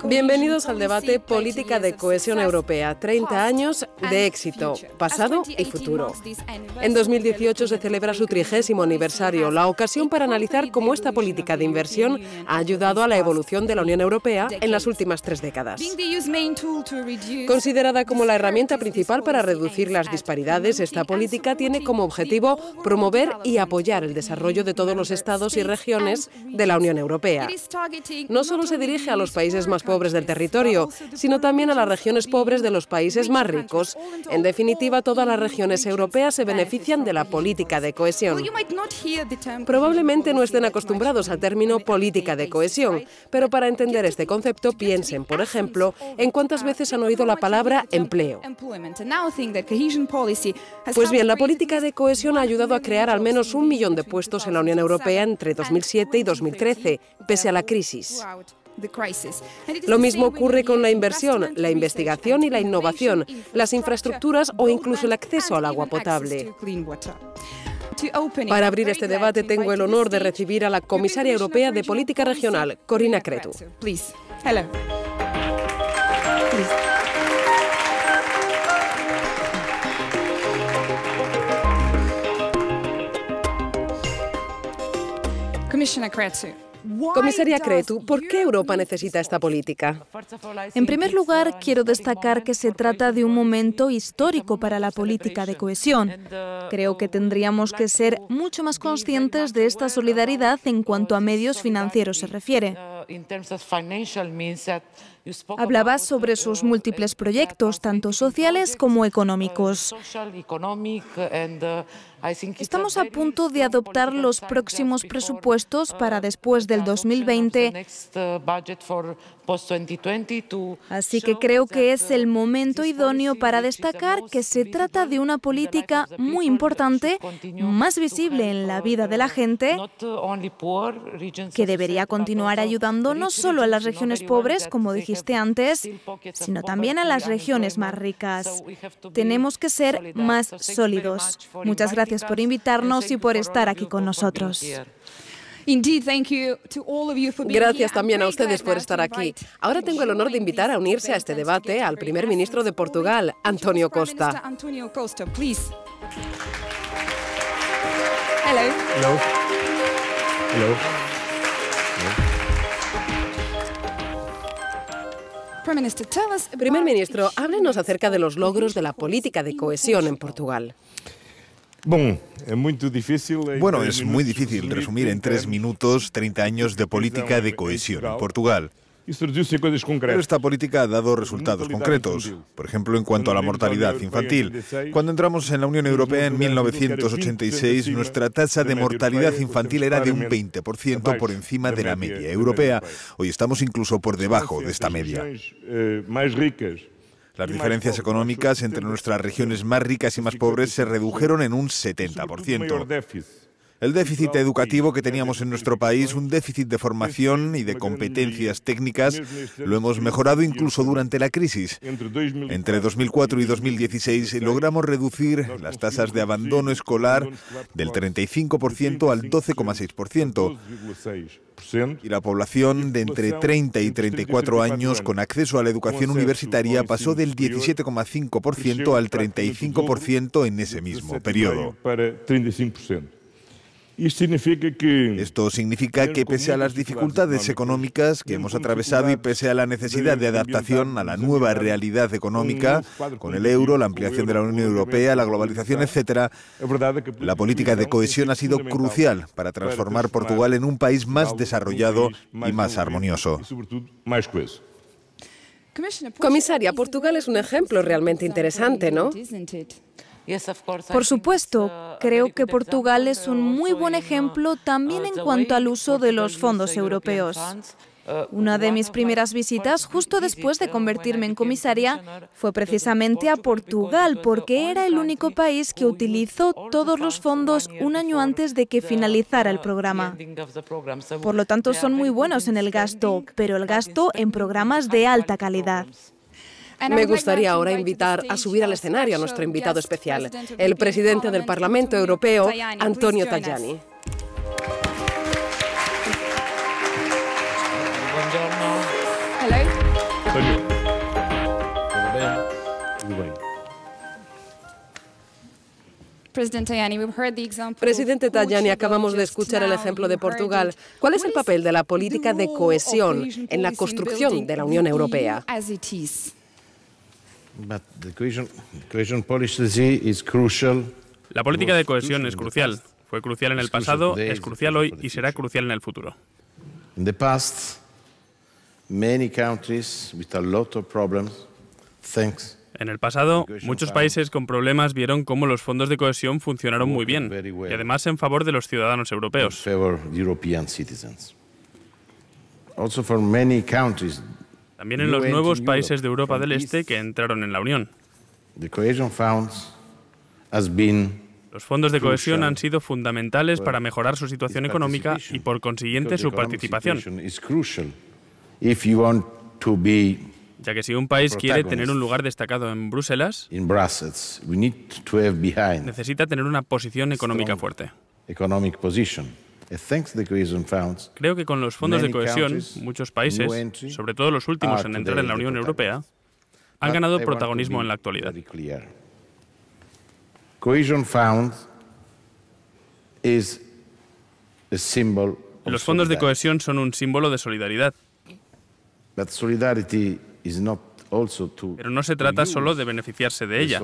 Bienvenidos al debate Política de Cohesión Europea, 30 años de éxito, pasado y futuro. En 2018 se celebra su 30º aniversario, la ocasión para analizar cómo esta política de inversión ha ayudado a la evolución de la Unión Europea en las últimas 3 décadas. Considerada como la herramienta principal para reducir las disparidades, esta política tiene como objetivo promover y apoyar el desarrollo de todos los estados y regiones de la Unión Europea. No solo se dirige a los países más pobres del territorio, sino también a las regiones pobres de los países más ricos. En definitiva, todas las regiones europeas se benefician de la política de cohesión. Probablemente no estén acostumbrados al término política de cohesión, pero para entender este concepto piensen, por ejemplo, en cuántas veces han oído la palabra empleo. Pues bien, la política de cohesión ha ayudado a crear al menos 1 millón de puestos en la Unión Europea entre 2007 y 2013, pese a la crisis. Lo mismo ocurre con la inversión, la investigación y la innovación, las infraestructuras o incluso el acceso al agua potable. Para abrir este debate tengo el honor de recibir a la Comisaria Europea de Política Regional, Corina Crețu. Comisaria Crețu, ¿por qué Europa necesita esta política? En primer lugar, quiero destacar que se trata de un momento histórico para la política de cohesión. Creo que tendríamos que ser mucho más conscientes de esta solidaridad en cuanto a medios financieros se refiere. Hablaba sobre sus múltiples proyectos, tanto sociales como económicos. Estamos a punto de adoptar los próximos presupuestos para después del 2020, así que creo que es el momento idóneo para destacar que se trata de una política muy importante, más visible en la vida de la gente, que debería continuar ayudando no solo a las regiones pobres, como dijiste antes, sino también a las regiones más ricas. Tenemos que ser más sólidos. Muchas gracias por invitarnos y por estar aquí con nosotros. Gracias también a ustedes por estar aquí. Ahora tengo el honor de invitar a unirse a este debate al primer ministro de Portugal, António Costa. Primer ministro, háblenos acerca de los logros de la política de cohesión en Portugal. Bueno, es muy difícil resumir en 3 minutos 30 años de política de cohesión en Portugal. Pero esta política ha dado resultados concretos, por ejemplo, en cuanto a la mortalidad infantil. Cuando entramos en la Unión Europea en 1986, nuestra tasa de mortalidad infantil era de un 20% por encima de la media europea. Hoy estamos incluso por debajo de esta media. Las diferencias económicas entre nuestras regiones más ricas y más pobres se redujeron en un 70%. El déficit educativo que teníamos en nuestro país, un déficit de formación y de competencias técnicas, lo hemos mejorado incluso durante la crisis. Entre 2004 y 2016 logramos reducir las tasas de abandono escolar del 35% al 12,6%. Y la población de entre 30 y 34 años con acceso a la educación universitaria pasó del 17,5% al 35% en ese mismo periodo. Esto significa que pese a las dificultades económicas que hemos atravesado y pese a la necesidad de adaptación a la nueva realidad económica, con el euro, la ampliación de la Unión Europea, la globalización, etc., la política de cohesión ha sido crucial para transformar Portugal en un país más desarrollado y más armonioso. Comisaria, Portugal es un ejemplo realmente interesante, ¿no? Por supuesto, creo que Portugal es un muy buen ejemplo también en cuanto al uso de los fondos europeos. Una de mis primeras visitas, justo después de convertirme en comisaria, fue precisamente a Portugal, porque era el único país que utilizó todos los fondos un año antes de que finalizara el programa. Por lo tanto, son muy buenos en el gasto, pero el gasto en programas de alta calidad. Me gustaría ahora invitar a subir al escenario a nuestro invitado especial, el presidente del Parlamento Europeo, Antonio Tajani. Buongiorno. António. Tudo bem. Presidente Tajani, acabamos de escuchar el ejemplo de Portugal. ¿Cuál es el papel de la política de cohesión en la construcción de la Unión Europea? La política de cohesión es crucial. Fue crucial en el pasado, es crucial hoy y será crucial en el futuro. In the past, many countries with a lot of problems, thanks. En el pasado, muchos países con problemas vieron cómo los fondos de cohesión funcionaron muy bien, y además en favor de los ciudadanos europeos. También en los nuevos países de Europa del Este que entraron en la Unión. Los fondos de cohesión han sido fundamentales para mejorar su situación económica y, por consiguiente, su participación. Ya que si un país quiere tener un lugar destacado en Bruselas, necesita tener una posición económica fuerte. Creo que con los fondos de cohesión, muchos países, sobre todo los últimos en entrar en la Unión Europea, han ganado protagonismo en la actualidad. Los fondos de cohesión son un símbolo de solidaridad. Pero no se trata solo de beneficiarse de ella.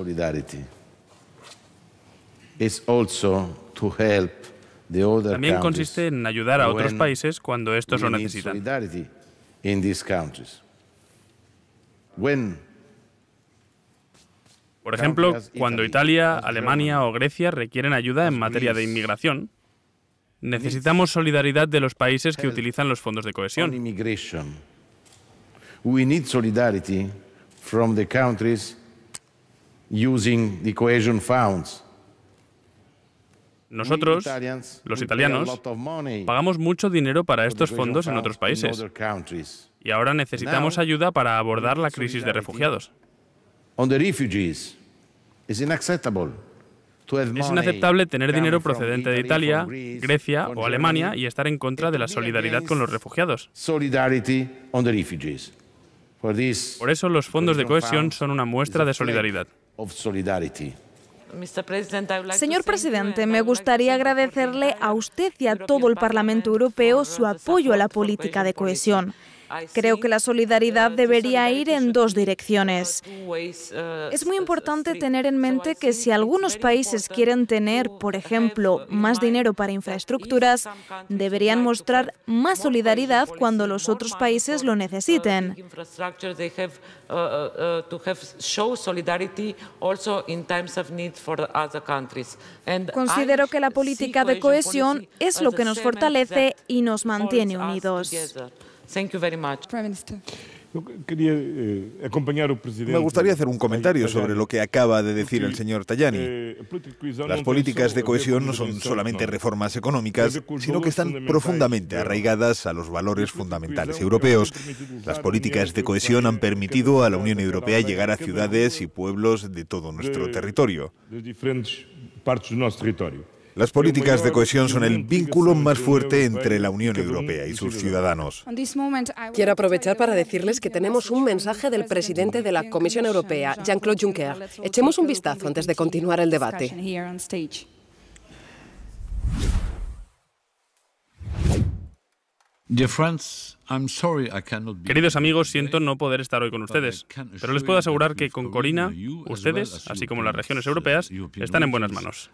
También consiste en ayudar a otros países cuando estos lo necesitan. Por ejemplo, cuando Italia, Alemania o Grecia requieren ayuda en materia de inmigración, necesitamos solidaridad de los países que utilizan los fondos de cohesión. We need solidarity from the countries using the cohesion funds. Nosotros, los italianos, pagamos mucho dinero para estos fondos en otros países y ahora necesitamos ayuda para abordar la crisis de refugiados. Es inaceptable tener dinero procedente de Italia, Grecia o Alemania y estar en contra de la solidaridad con los refugiados. Por eso los fondos de cohesión son una muestra de solidaridad. Señor presidente, me gustaría agradecerle a usted y a todo el Parlamento Europeo su apoyo a la política de cohesión. Creo que la solidaridad debería ir en dos direcciones. Es muy importante tener en mente que si algunos países quieren tener, por ejemplo, más dinero para infraestructuras, deberían mostrar más solidaridad cuando los otros países lo necesiten. Considero que la política de cohesión es lo que nos fortalece y nos mantiene unidos. Me gustaría hacer un comentario sobre lo que acaba de decir el señor Tajani. Las políticas de cohesión no son solamente reformas económicas, sino que están profundamente arraigadas a los valores fundamentales europeos. Las políticas de cohesión han permitido a la Unión Europea llegar a ciudades y pueblos de todo nuestro territorio. Las políticas de cohesión son el vínculo más fuerte entre la Unión Europea y sus ciudadanos. Quiero aprovechar para decirles que tenemos un mensaje del presidente de la Comisión Europea, Jean-Claude Juncker. Echemos un vistazo antes de continuar el debate. Queridos amigos, siento no poder estar hoy con ustedes, pero les puedo asegurar que con Corina, ustedes, así como las regiones europeas, están en buenas manos.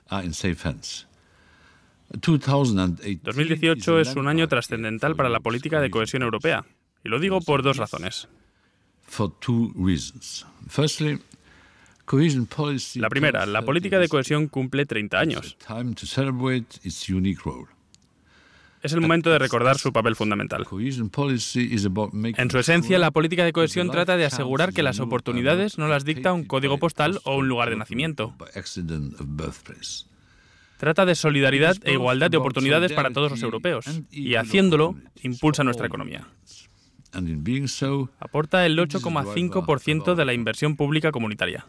2018 es un año trascendental para la política de cohesión europea, y lo digo por dos razones. La primera, la política de cohesión cumple 30 años. Es el momento de recordar su papel fundamental. En su esencia, la política de cohesión trata de asegurar que las oportunidades no las dicta un código postal o un lugar de nacimiento. Trata de solidaridad e igualdad de oportunidades para todos los europeos, y haciéndolo, impulsa nuestra economía. Aporta el 8,5% de la inversión pública comunitaria.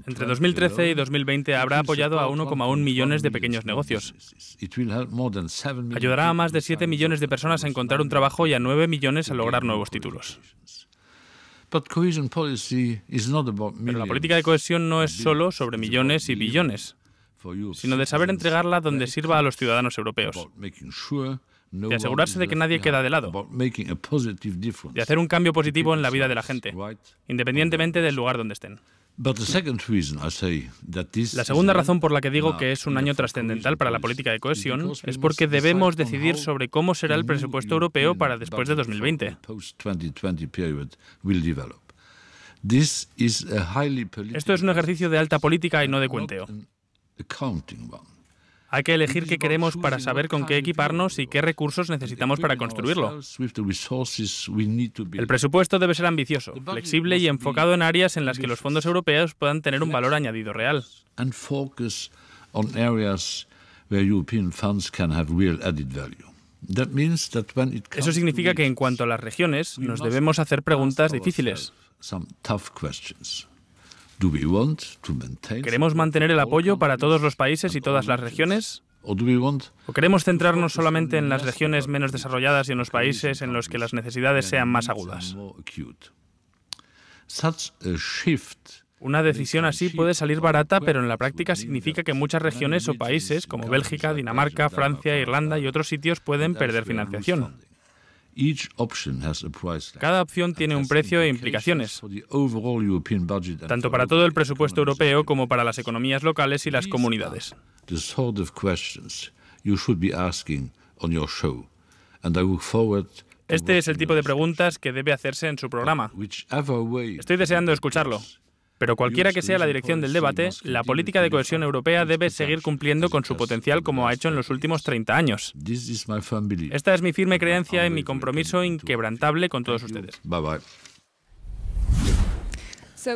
Entre 2013 y 2020 habrá apoyado a 1,1 millones de pequeños negocios. Ayudará a más de 7 millones de personas a encontrar un trabajo y a 9 millones a lograr nuevos títulos. Pero la política de cohesión no es solo sobre millones y billones, sino de saber entregarla donde sirva a los ciudadanos europeos, de asegurarse de que nadie queda de lado, de hacer un cambio positivo en la vida de la gente, independientemente del lugar donde estén. La segunda razón por la que digo que es un año trascendental para la política de cohesión es porque debemos decidir sobre cómo será el presupuesto europeo para después de 2020. Esto es un ejercicio de alta política y no de cuenteo. Hay que elegir qué queremos para saber con qué equiparnos y qué recursos necesitamos para construirlo. El presupuesto debe ser ambicioso, flexible y enfocado en áreas en las que los fondos europeos puedan tener un valor añadido real. Eso significa que en cuanto a las regiones, nos debemos hacer preguntas difíciles. ¿Queremos mantener el apoyo para todos los países y todas las regiones? ¿O queremos centrarnos solamente en las regiones menos desarrolladas y en los países en los que las necesidades sean más agudas? Una decisión así puede salir barata, pero en la práctica significa que muchas regiones o países, como Bélgica, Dinamarca, Francia, Irlanda y otros sitios, pueden perder financiación. Cada opción tiene un precio e implicaciones, tanto para todo el presupuesto europeo como para las economías locales y las comunidades. Este es el tipo de preguntas que debe hacerse en su programa. Estoy deseando escucharlo. Pero cualquiera que sea la dirección del debate, la política de cohesión europea debe seguir cumpliendo con su potencial como ha hecho en los últimos 30 años. Esta es mi firme creencia y mi compromiso inquebrantable con todos ustedes.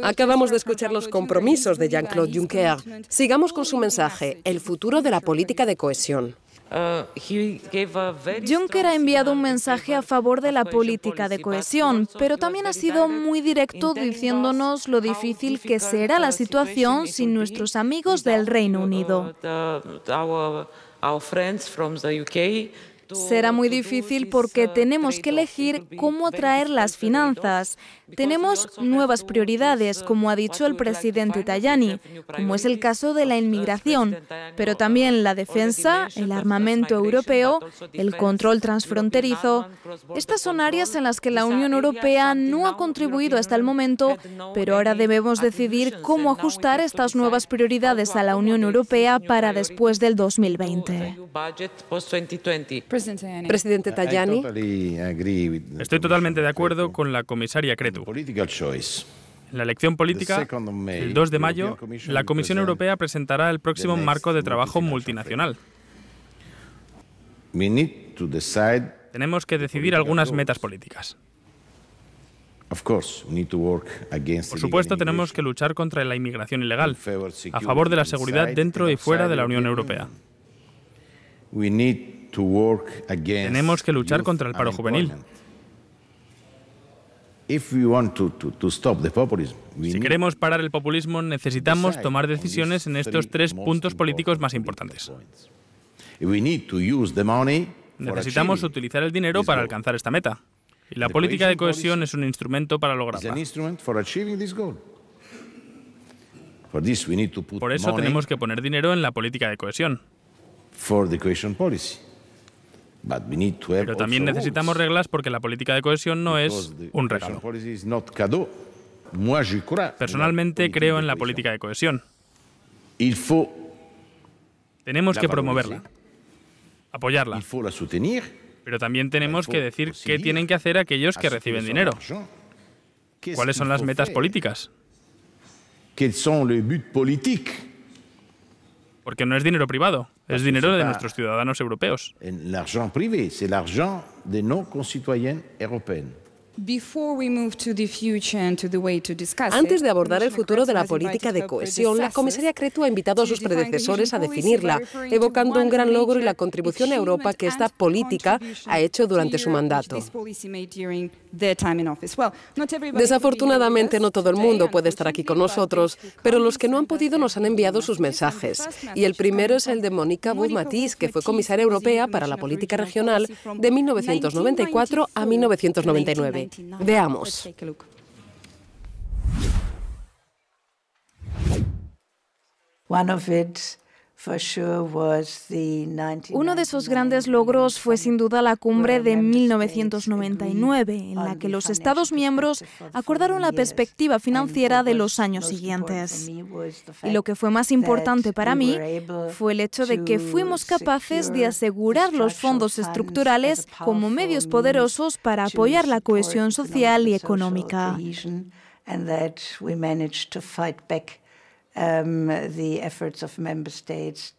Acabamos de escuchar los compromisos de Jean-Claude Juncker. Sigamos con su mensaje, el futuro de la política de cohesión. Juncker ha enviado un mensaje a favor de la política de cohesión, pero también ha sido muy directo diciéndonos lo difícil que será la situación sin nuestros amigos del Reino Unido. Será muy difícil porque tenemos que elegir cómo atraer las finanzas. Tenemos nuevas prioridades, como ha dicho el presidente Tajani, como es el caso de la inmigración, pero también la defensa, el armamento europeo, el control transfronterizo. Estas son áreas en las que la Unión Europea no ha contribuido hasta el momento, pero ahora debemos decidir cómo ajustar estas nuevas prioridades a la Unión Europea para después del 2020. Presidente Tajani. Estoy totalmente de acuerdo con la comisaria Crețu. En la elección política, el 2 de mayo, la Comisión Europea presentará el próximo marco de trabajo multinacional. Tenemos que decidir algunas metas políticas. Por supuesto, tenemos que luchar contra la inmigración ilegal, a favor de la seguridad dentro y fuera de la Unión Europea. Tenemos que luchar contra el paro juvenil. Si queremos parar el populismo, necesitamos tomar decisiones en estos 3 puntos políticos más importantes. Necesitamos utilizar el dinero para alcanzar esta meta. Y la política de cohesión es un instrumento para lograrla. Por eso tenemos que poner dinero en la política de cohesión. Pero también necesitamos reglas porque la política de cohesión no es un regalo. Personalmente creo en la política de cohesión. Tenemos que promoverla, apoyarla, pero también tenemos que decir qué tienen que hacer aquellos que reciben dinero. ¿Cuáles son las metas políticas? Porque no es dinero privado, es dinero de nuestros ciudadanos europeos. Antes de abordar el futuro de la política de cohesión, la comisaria Crețu ha invitado a sus predecesores a definirla, evocando un gran logro y la contribución a Europa que esta política ha hecho durante su mandato. Desafortunadamente, no todo el mundo puede estar aquí con nosotros, pero los que no han podido nos han enviado sus mensajes. Y el primero es el de Monica Bonmatí, que fue comisaria europea para la política regional de 1994 a 1999. Veamos. Uno de esos grandes logros fue sin duda la cumbre de 1999, en la que los Estados miembros acordaron la perspectiva financiera de los años siguientes. Y lo que fue más importante para mí fue el hecho de que fuimos capaces de asegurar los fondos estructurales como medios poderosos para apoyar la cohesión social y económica.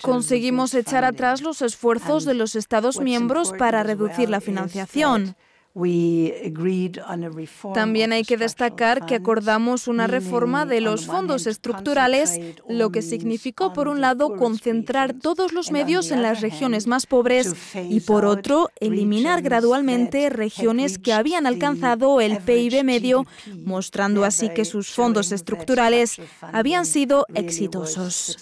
Conseguimos echar atrás los esfuerzos de los Estados miembros para reducir la financiación. También hay que destacar que acordamos una reforma de los fondos estructurales, lo que significó, por un lado, concentrar todos los medios en las regiones más pobres y, por otro, eliminar gradualmente regiones que habían alcanzado el PIB medio, mostrando así que sus fondos estructurales habían sido exitosos.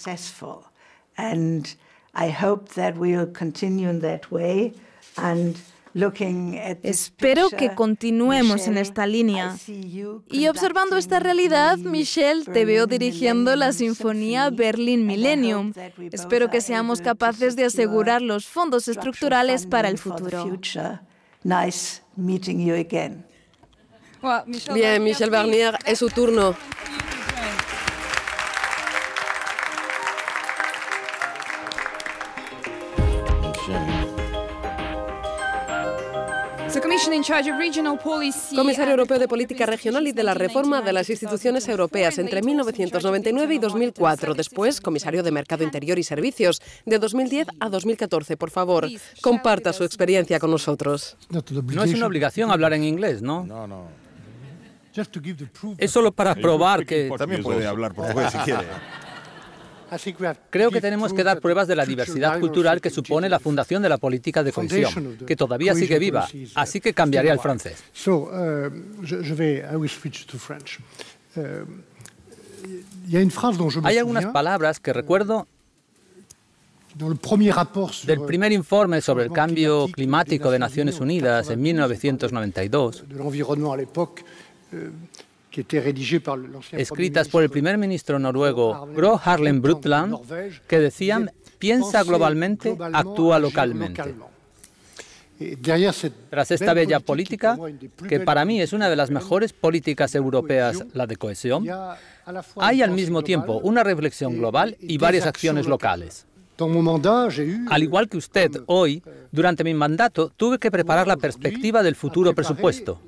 Espero que continuemos en esta línea. Y observando esta realidad, Michel, te veo dirigiendo la Sinfonía Berlin Millennium. Espero que seamos capaces de asegurar los fondos estructurales para el futuro. Bien, Michel Barnier, es su turno. Comisario Europeo de Política Regional y de la Reforma de las Instituciones Europeas entre 1999 y 2004. Después, comisario de Mercado Interior y Servicios de 2010 a 2014. Por favor, comparta su experiencia con nosotros. No es una obligación hablar en inglés, ¿no? No. Es solo para probar que... También puede hablar portugués si quiere. Creo que tenemos que dar pruebas de la diversidad cultural que supone la fundación de la política de cohesión, que todavía sigue viva, así que cambiaré al francés. Hay algunas palabras que recuerdo del primer informe sobre el cambio climático de Naciones Unidas en 1992, escritas por el primer ministro noruego Gro Harlem Brundtland, que decían: piensa globalmente, actúa localmente. Tras esta bella política, que para mí es una de las mejores políticas europeas, la de cohesión, hay al mismo tiempo una reflexión global y varias acciones locales. Al igual que usted, hoy, durante mi mandato, tuve que preparar la perspectiva del futuro presupuesto.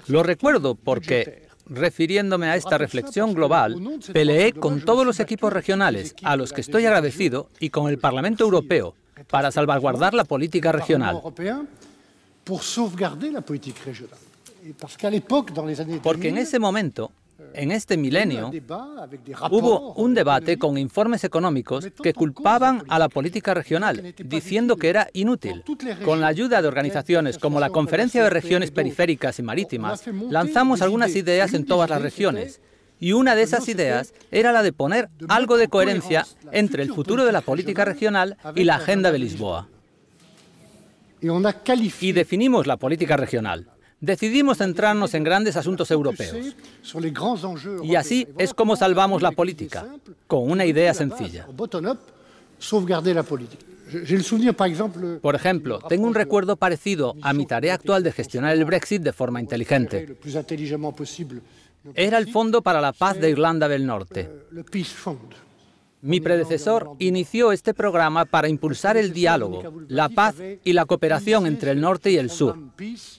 Lo recuerdo porque, refiriéndome a esta reflexión global, peleé con todos los equipos regionales, a los que estoy agradecido, y con el Parlamento Europeo, para salvaguardar la política regional. Porque en ese momento, en este milenio, hubo un debate con informes económicos que culpaban a la política regional, diciendo que era inútil. Con la ayuda de organizaciones como la Conferencia de Regiones Periféricas y Marítimas, lanzamos algunas ideas en todas las regiones. Y una de esas ideas era la de poner algo de coherencia entre el futuro de la política regional y la Agenda de Lisboa. Y definimos la política regional. Decidimos centrarnos en grandes asuntos europeos. Y así es como salvamos la política, con una idea sencilla. Por ejemplo, tengo un recuerdo parecido a mi tarea actual de gestionar el Brexit de forma inteligente. Era el Fondo para la Paz de Irlanda del Norte. Mi predecesor inició este programa para impulsar el diálogo, la paz y la cooperación entre el norte y el sur,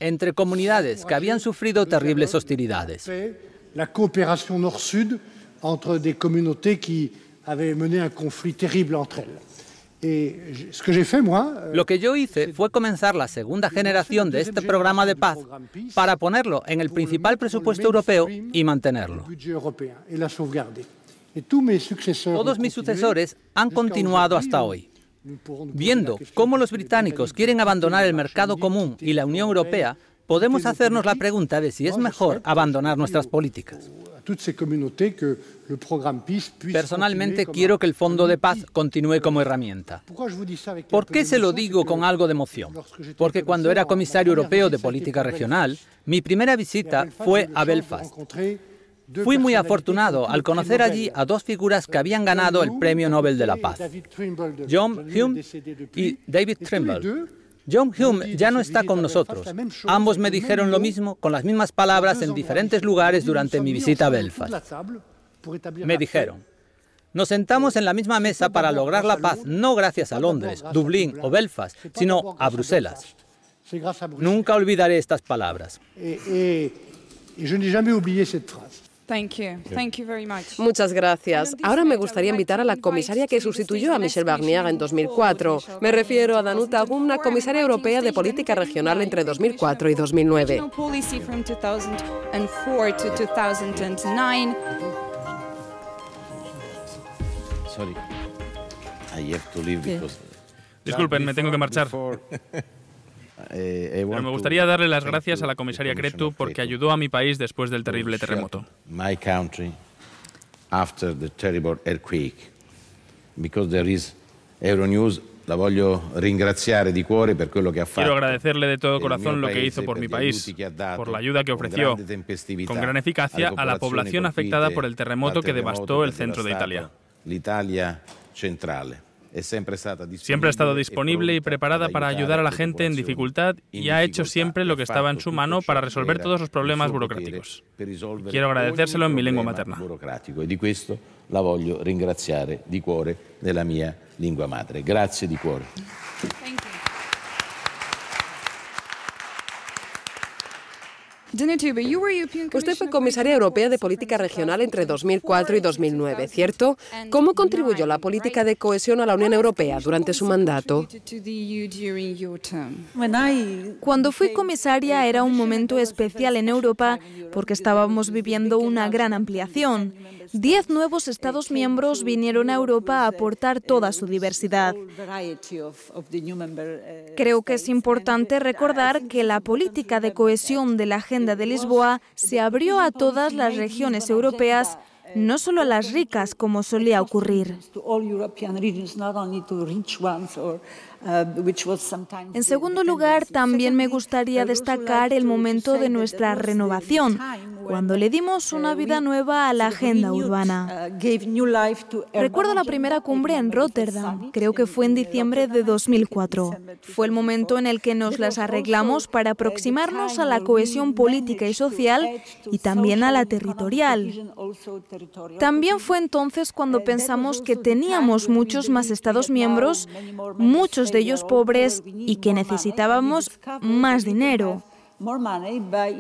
entre comunidades que habían sufrido terribles hostilidades. La cooperación nord-sud entre des communautés qui avaient mené un conflit terrible entre elles. Lo que yo hice fue comenzar la segunda generación de este programa de paz para ponerlo en el principal presupuesto europeo y mantenerlo. Todos mis sucesores han continuado hasta hoy. Viendo cómo los británicos quieren abandonar el mercado común y la Unión Europea, podemos hacernos la pregunta de si es mejor abandonar nuestras políticas. Personalmente quiero que el Fondo de Paz continúe como herramienta. ¿Por qué se lo digo con algo de emoción? Porque cuando era comisario europeo de política regional, mi primera visita fue a Belfast. Fui muy afortunado al conocer allí a dos figuras que habían ganado el Premio Nobel de la Paz, John Hume y David Trimble. John Hume ya no está con nosotros. Ambos me dijeron lo mismo con las mismas palabras en diferentes lugares durante mi visita a Belfast. Me dijeron, nos sentamos en la misma mesa para lograr la paz, no gracias a Londres, Dublín o Belfast, sino a Bruselas. Nunca olvidaré estas palabras. Muchas gracias. Ahora me gustaría invitar a la comisaria que sustituyó a Michel Barnier en 2004. Me refiero a Danuta Agumna, comisaria europea de política regional entre 2004 y 2009. Disculpen, me tengo que marchar. Pero me gustaría darle las gracias a la comisaria Crețu porque ayudó a mi país después del terrible terremoto. Quiero agradecerle de todo corazón lo que hizo por mi país, por la ayuda que ofreció, con gran eficacia, a la población afectada por el terremoto que devastó el centro de Italia. Siempre ha estado disponible y preparada para ayudar a la gente en dificultad y ha hecho siempre lo que estaba en su mano para resolver todos los problemas burocráticos. Quiero agradecérselo en mi lengua materna. E di questo la voglio ringraziare di cuore nella mia lingua madre. Grazie di cuore. Usted fue comisaria europea de política regional entre 2004 y 2009, ¿cierto? ¿Cómo contribuyó la política de cohesión a la Unión Europea durante su mandato? Cuando fui comisaria era un momento especial en Europa porque estábamos viviendo una gran ampliación. 10 nuevos Estados miembros vinieron a Europa a aportar toda su diversidad. Creo que es importante recordar que la política de cohesión de la Agenda de Lisboa se abrió a todas las regiones europeas, no solo a las ricas, como solía ocurrir. En segundo lugar, también me gustaría destacar el momento de nuestra renovación, cuando le dimos una vida nueva a la agenda urbana. Recuerdo la primera cumbre en Rotterdam, creo que fue en diciembre de 2004. Fue el momento en el que nos las arreglamos para aproximarnos a la cohesión política y social y también a la territorial. También fue entonces cuando pensamos que teníamos muchos más Estados miembros, muchos de ellos pobres y que necesitábamos más dinero.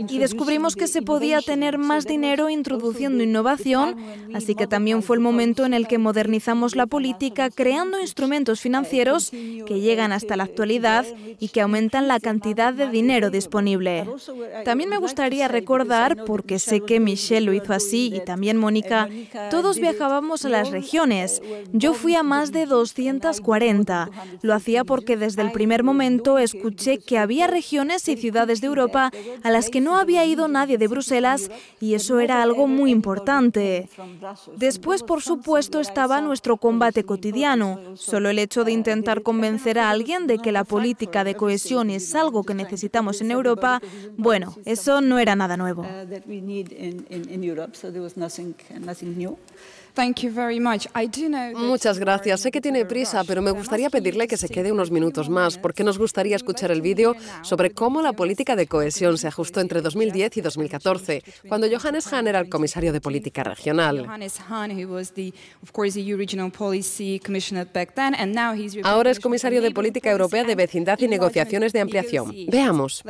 Y descubrimos que se podía tener más dinero introduciendo innovación, así que también fue el momento en el que modernizamos la política creando instrumentos financieros que llegan hasta la actualidad y que aumentan la cantidad de dinero disponible. También me gustaría recordar, porque sé que Michel lo hizo así y también Mónica, todos viajábamos a las regiones. Yo fui a más de 240. Lo hacía porque desde el primer momento escuché que había regiones y ciudades de Europa a las que no había ido nadie de Bruselas y eso era algo muy importante. Después, por supuesto, estaba nuestro combate cotidiano. Solo el hecho de intentar convencer a alguien de que la política de cohesión es algo que necesitamos en Europa, bueno, eso no era nada nuevo. Muchas gracias. Sé que tiene prisa, pero me gustaría pedirle que se quede unos minutos más, porque nos gustaría escuchar el vídeo sobre cómo la política de cohesión se ajustó entre 2010 y 2014, cuando Johannes Hahn era el comisario de política regional. Ahora es comisario de política europea de vecindad y negociaciones de ampliación. Veamos.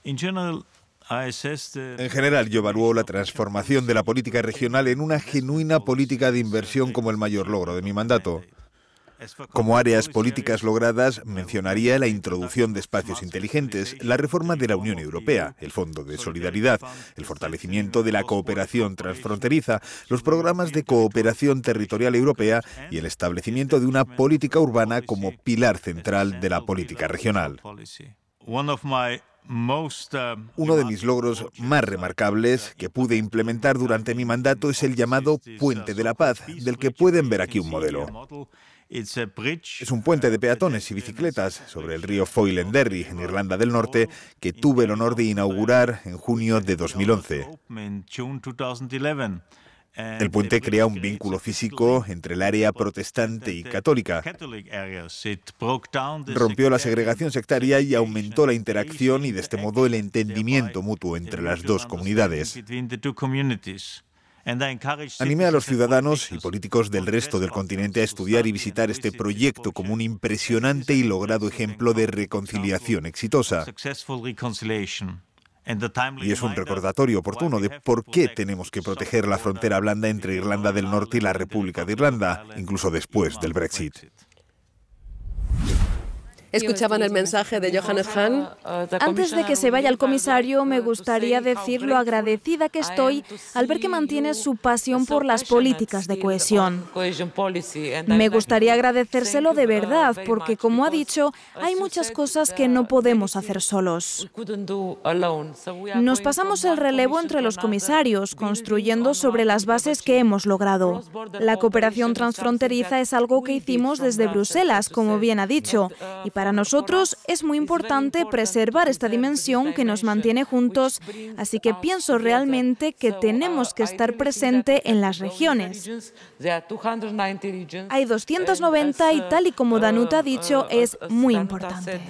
In general, En general, yo evalúo la transformación de la política regional en una genuina política de inversión como el mayor logro de mi mandato. Como áreas políticas logradas, mencionaría la introducción de espacios inteligentes, la reforma de la Unión Europea, el Fondo de Solidaridad, el fortalecimiento de la cooperación transfronteriza, los programas de cooperación territorial europea y el establecimiento de una política urbana como pilar central de la política regional. Uno de mis logros más remarcables que pude implementar durante mi mandato es el llamado Puente de la Paz, del que pueden ver aquí un modelo. Es un puente de peatones y bicicletas sobre el río Foyle en Derry, en Irlanda del Norte, que tuve el honor de inaugurar en junio de 2011. El puente crea un vínculo físico entre el área protestante y católica. Rompió la segregación sectaria y aumentó la interacción y de este modo el entendimiento mutuo entre las dos comunidades. Animé a los ciudadanos y políticos del resto del continente a estudiar y visitar este proyecto como un impresionante y logrado ejemplo de reconciliación exitosa. Y es un recordatorio oportuno de por qué tenemos que proteger la frontera blanda entre Irlanda del Norte y la República de Irlanda, incluso después del Brexit. ¿Escuchaban el mensaje de Johannes Hahn? Antes de que se vaya el comisario, me gustaría decir lo agradecida que estoy al ver que mantiene su pasión por las políticas de cohesión. Me gustaría agradecérselo de verdad, porque, como ha dicho, hay muchas cosas que no podemos hacer solos. Nos pasamos el relevo entre los comisarios, construyendo sobre las bases que hemos logrado. La cooperación transfronteriza es algo que hicimos desde Bruselas, como bien ha dicho, y para nosotros es muy importante preservar esta dimensión que nos mantiene juntos, así que pienso realmente que tenemos que estar presente en las regiones. Hay 290 y tal y como Danuta ha dicho, es muy importante.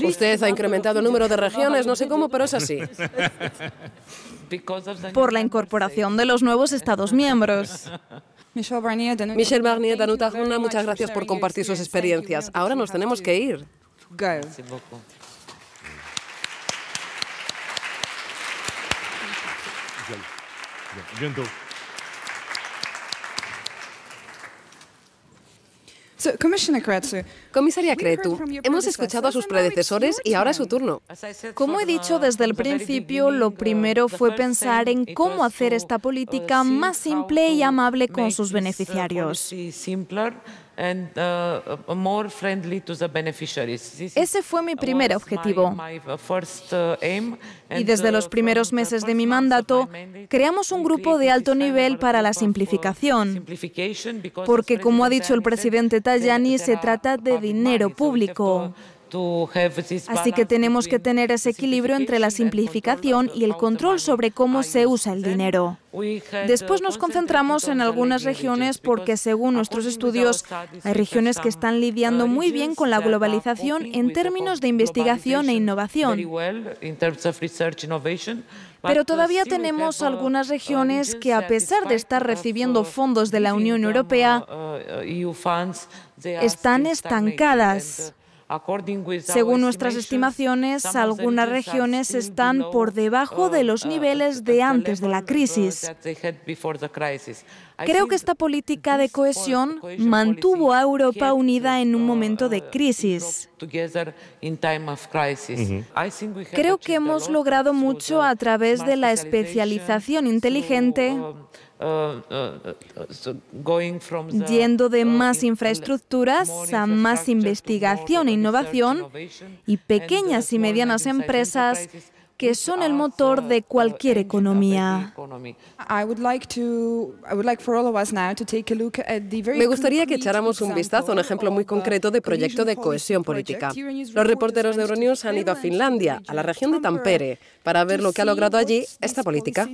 Usted ha incrementado el número de regiones, no sé cómo, pero es así. Por la incorporación de los nuevos Estados miembros. Michel Barnier, Danuta Hahn, muchas gracias por compartir sus experiencias. Ahora nos tenemos que ir. Comisaria Crețu, hemos escuchado a sus predecesores y ahora es su turno. Como he dicho desde el principio, lo primero fue pensar en cómo hacer esta política más simple y amable con sus beneficiarios. Ese fue mi primer objetivo. Y desde los primeros meses de mi mandato, creamos un grupo de alto nivel para la simplificación. Porque, como ha dicho el presidente Tajani, se trata de dinero público. Así que tenemos que tener ese equilibrio entre la simplificación y el control sobre cómo se usa el dinero. Después nos concentramos en algunas regiones porque, según nuestros estudios, hay regiones que están lidiando muy bien con la globalización en términos de investigación e innovación. Pero todavía tenemos algunas regiones que, a pesar de estar recibiendo fondos de la Unión Europea, están estancadas. Según nuestras estimaciones, algunas regiones están por debajo de los niveles de antes de la crisis. Creo que esta política de cohesión mantuvo a Europa unida en un momento de crisis. Creo que hemos logrado mucho a través de la especialización inteligente, yendo de más infraestructuras a más investigación e innovación y pequeñas y medianas empresas que son el motor de cualquier economía. Me gustaría que echáramos un vistazo a un ejemplo muy concreto de proyecto de cohesión política. Los reporteros de Euronews han ido a Finlandia, a la región de Tampere, para ver lo que ha logrado allí esta política.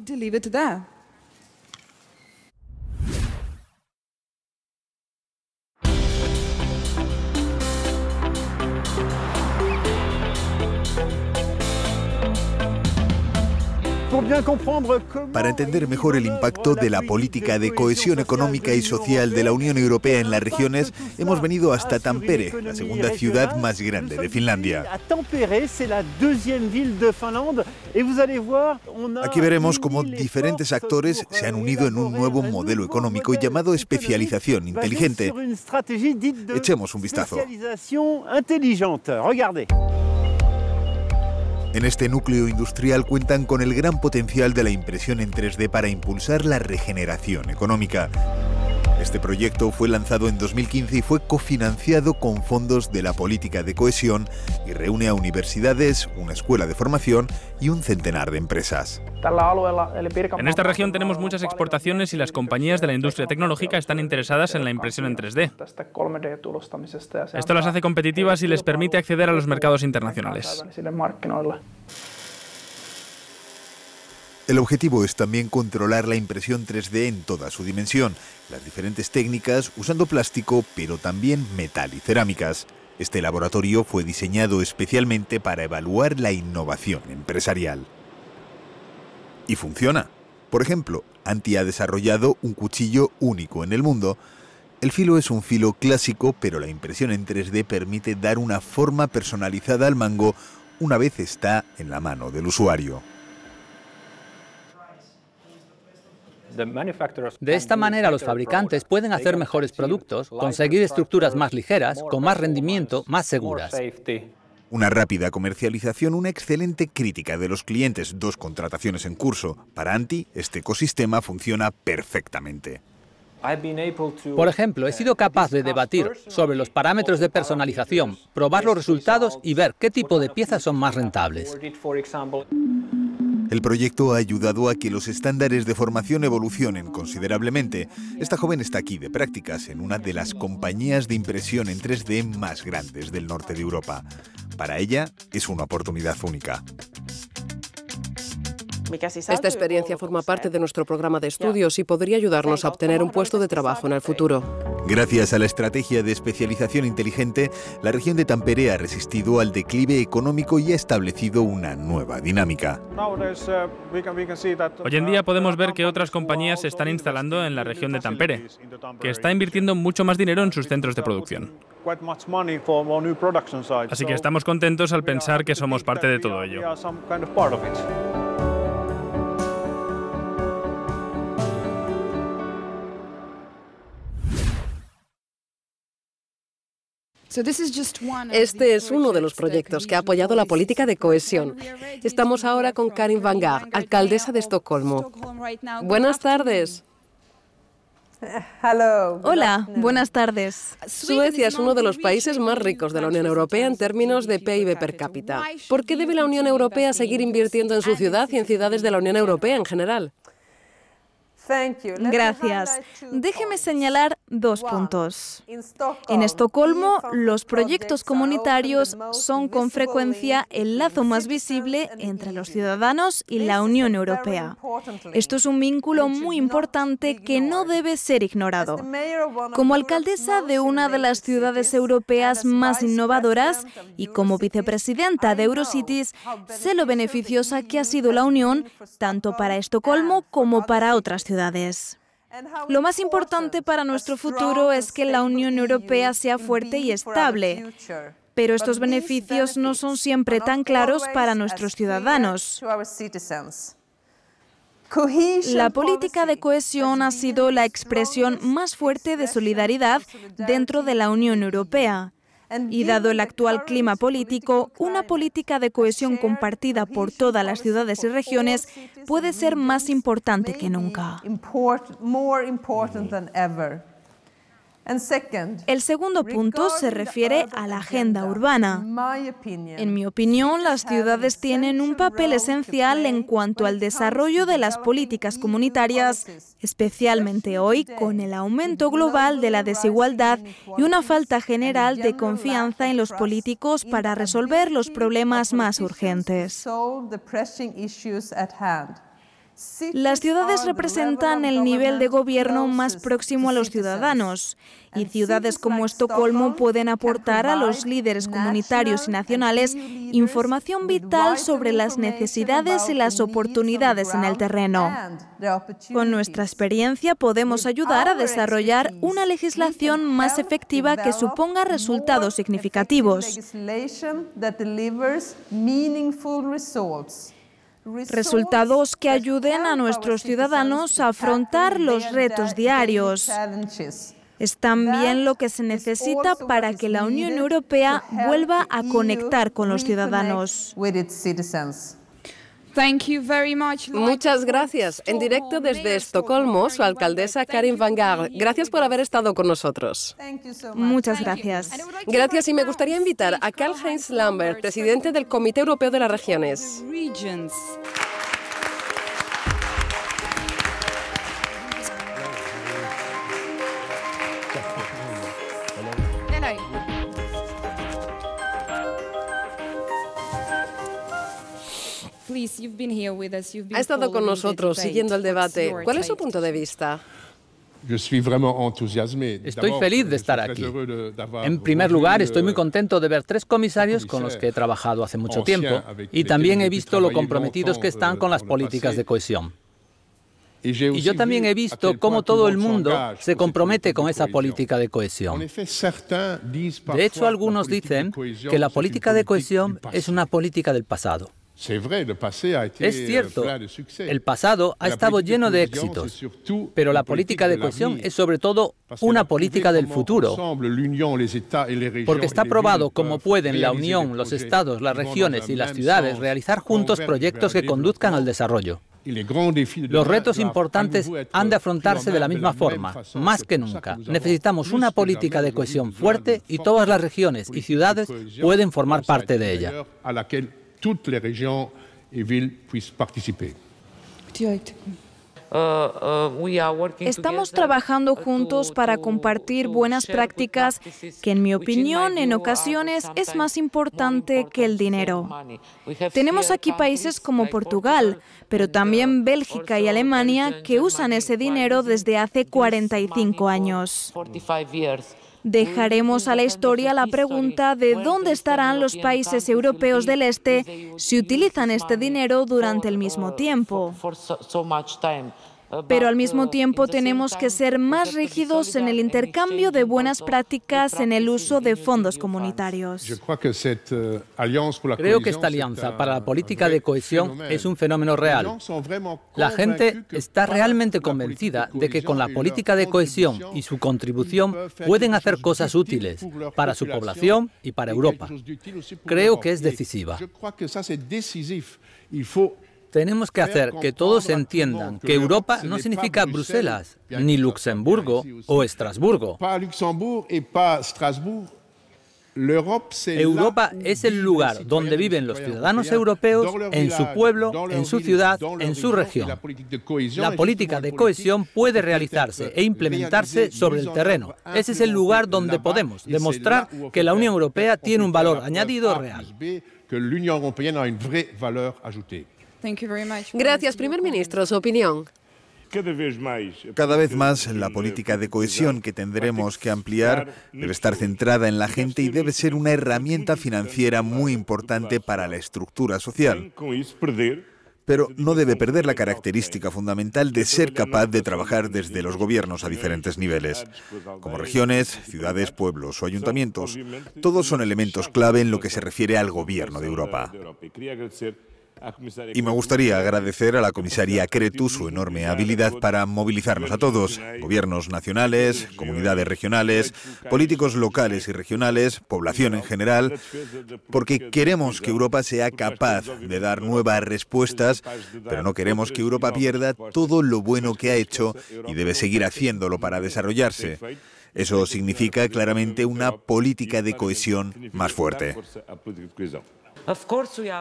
Para entender mejor el impacto de la política de cohesión económica y social de la Unión Europea en las regiones, hemos venido hasta Tampere, la segunda ciudad más grande de Finlandia. Aquí veremos cómo diferentes actores se han unido en un nuevo modelo económico llamado especialización inteligente. Echemos un vistazo. En este núcleo industrial cuentan con el gran potencial de la impresión en 3D para impulsar la regeneración económica. Este proyecto fue lanzado en 2015 y fue cofinanciado con fondos de la política de cohesión y reúne a universidades, una escuela de formación y un centenar de empresas. En esta región tenemos muchas exportaciones y las compañías de la industria tecnológica están interesadas en la impresión en 3D. Esto las hace competitivas y les permite acceder a los mercados internacionales. El objetivo es también controlar la impresión 3D en toda su dimensión, las diferentes técnicas usando plástico, pero también metal y cerámicas. Este laboratorio fue diseñado especialmente para evaluar la innovación empresarial. Y funciona. Por ejemplo, Antti ha desarrollado un cuchillo único en el mundo. El filo es un filo clásico, pero la impresión en 3D permite dar una forma personalizada al mango una vez está en la mano del usuario. De esta manera, los fabricantes pueden hacer mejores productos, conseguir estructuras más ligeras, con más rendimiento, más seguras. Una rápida comercialización, una excelente crítica de los clientes, 2 contrataciones en curso. Para Antti, este ecosistema funciona perfectamente. Por ejemplo, he sido capaz de debatir sobre los parámetros de personalización, probar los resultados y ver qué tipo de piezas son más rentables. El proyecto ha ayudado a que los estándares de formación evolucionen considerablemente. Esta joven está aquí de prácticas en una de las compañías de impresión en 3D más grandes del norte de Europa. Para ella es una oportunidad única. Esta experiencia forma parte de nuestro programa de estudios y podría ayudarnos a obtener un puesto de trabajo en el futuro. Gracias a la estrategia de especialización inteligente, la región de Tampere ha resistido al declive económico y ha establecido una nueva dinámica. Hoy en día podemos ver que otras compañías se están instalando en la región de Tampere, que está invirtiendo mucho más dinero en sus centros de producción. Así que estamos contentos al pensar que somos parte de todo ello. Este es uno de los proyectos que ha apoyado la política de cohesión. Estamos ahora con Karin van Gaar, alcaldesa de Estocolmo. Buenas tardes. Hola, buenas tardes. Suecia es uno de los países más ricos de la Unión Europea en términos de PIB per cápita. ¿Por qué debe la Unión Europea seguir invirtiendo en su ciudad y en ciudades de la Unión Europea en general? Gracias. Déjeme señalar 2 puntos. En Estocolmo, los proyectos comunitarios son con frecuencia el lazo más visible entre los ciudadanos y la Unión Europea. Esto es un vínculo muy importante que no debe ser ignorado. Como alcaldesa de una de las ciudades europeas más innovadoras y como vicepresidenta de Eurocities, sé lo beneficiosa que ha sido la Unión tanto para Estocolmo como para otras ciudades. Lo más importante para nuestro futuro es que la Unión Europea sea fuerte y estable, pero estos beneficios no son siempre tan claros para nuestros ciudadanos. La política de cohesión ha sido la expresión más fuerte de solidaridad dentro de la Unión Europea. Y dado el actual clima político, una política de cohesión compartida por todas las ciudades y regiones puede ser más importante que nunca. El segundo punto se refiere a la agenda urbana. En mi opinión, las ciudades tienen un papel esencial en cuanto al desarrollo de las políticas comunitarias, especialmente hoy con el aumento global de la desigualdad y una falta general de confianza en los políticos para resolver los problemas más urgentes. Las ciudades representan el nivel de gobierno más próximo a los ciudadanos, y ciudades como Estocolmo pueden aportar a los líderes comunitarios y nacionales información vital sobre las necesidades y las oportunidades en el terreno. Con nuestra experiencia podemos ayudar a desarrollar una legislación más efectiva que suponga resultados significativos. Resultados que ayuden a nuestros ciudadanos a afrontar los retos diarios. Es también lo que se necesita para que la Unión Europea vuelva a conectar con los ciudadanos. Muchas gracias. En directo desde Estocolmo, su alcaldesa Karin van Gaal. Gracias por haber estado con nosotros. Muchas gracias. Gracias, y me gustaría invitar a Karl-Heinz Lambert, presidente del Comité Europeo de las Regiones. Ha estado con nosotros siguiendo el debate. ¿Cuál es su punto de vista? Estoy feliz de estar aquí. En primer lugar, estoy muy contento de ver 3 comisarios con los que he trabajado hace mucho tiempo y también he visto lo comprometidos que están con las políticas de cohesión. Y yo también he visto cómo todo el mundo se compromete con esa política de cohesión. De hecho, algunos dicen que la política de cohesión es una política del pasado. Es cierto, el pasado ha estado lleno de éxitos, pero la política de cohesión es sobre todo una política del futuro, porque está probado cómo pueden la Unión, los Estados, las regiones y las ciudades realizar juntos proyectos que conduzcan al desarrollo. Los retos importantes han de afrontarse de la misma forma, más que nunca. Necesitamos una política de cohesión fuerte y todas las regiones y ciudades pueden formar parte de ella. Toutes les régions et villes puissent participer. Estamos trabajando juntos para compartir buenas prácticas que, en mi opinión, en ocasiones es más importante que el dinero. Tenemos aquí países como Portugal, pero también Bélgica y Alemania que usan ese dinero desde hace 45 años. Dejaremos a la historia la pregunta de dónde estarán los países europeos del Este si utilizan este dinero durante el mismo tiempo. Pero al mismo tiempo tenemos que ser más rígidos en el intercambio de buenas prácticas en el uso de fondos comunitarios. Creo que esta alianza para la política de cohesión es un fenómeno real. La gente está realmente convencida de que con la política de cohesión y su contribución pueden hacer cosas útiles para su población y para Europa. Creo que es decisiva. Tenemos que hacer que todos entiendan que Europa no significa Bruselas, ni Luxemburgo o Estrasburgo. Europa es el lugar donde viven los ciudadanos europeos en su pueblo, en su ciudad, en su región. La política de cohesión puede realizarse e implementarse sobre el terreno. Ese es el lugar donde podemos demostrar que la Unión Europea tiene un valor añadido real. Gracias, primer ministro. Su opinión. Cada vez más, la política de cohesión que tendremos que ampliar debe estar centrada en la gente y debe ser una herramienta financiera muy importante para la estructura social. Pero no debe perder la característica fundamental de ser capaz de trabajar desde los gobiernos a diferentes niveles, como regiones, ciudades, pueblos o ayuntamientos. Todos son elementos clave en lo que se refiere al gobierno de Europa. Y me gustaría agradecer a la comisaria Crețu su enorme habilidad para movilizarnos a todos, gobiernos nacionales, comunidades regionales, políticos locales y regionales, población en general, porque queremos que Europa sea capaz de dar nuevas respuestas, pero no queremos que Europa pierda todo lo bueno que ha hecho y debe seguir haciéndolo para desarrollarse. Eso significa claramente una política de cohesión más fuerte.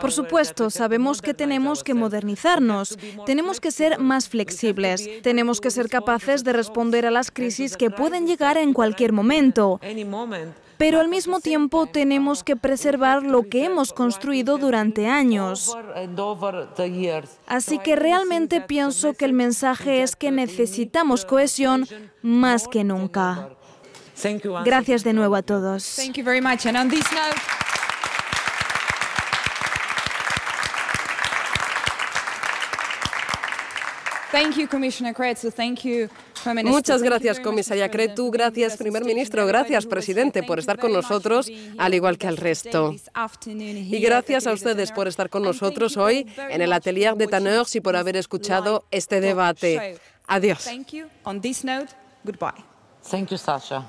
Por supuesto, sabemos que tenemos que modernizarnos, tenemos que ser más flexibles, tenemos que ser capaces de responder a las crisis que pueden llegar en cualquier momento. pero al mismo tiempo tenemos que preservar lo que hemos construido durante años. Así que realmente pienso que el mensaje es que necesitamos cohesión más que nunca. Gracias de nuevo a todos. Muchas gracias, comisaria Crețu, gracias, primer ministro, gracias, presidente, por estar con nosotros, al igual que al resto. Y gracias a ustedes por estar con nosotros hoy en el Atelier des Tanneurs y por haber escuchado este debate. Adiós. Thank you, Sasha.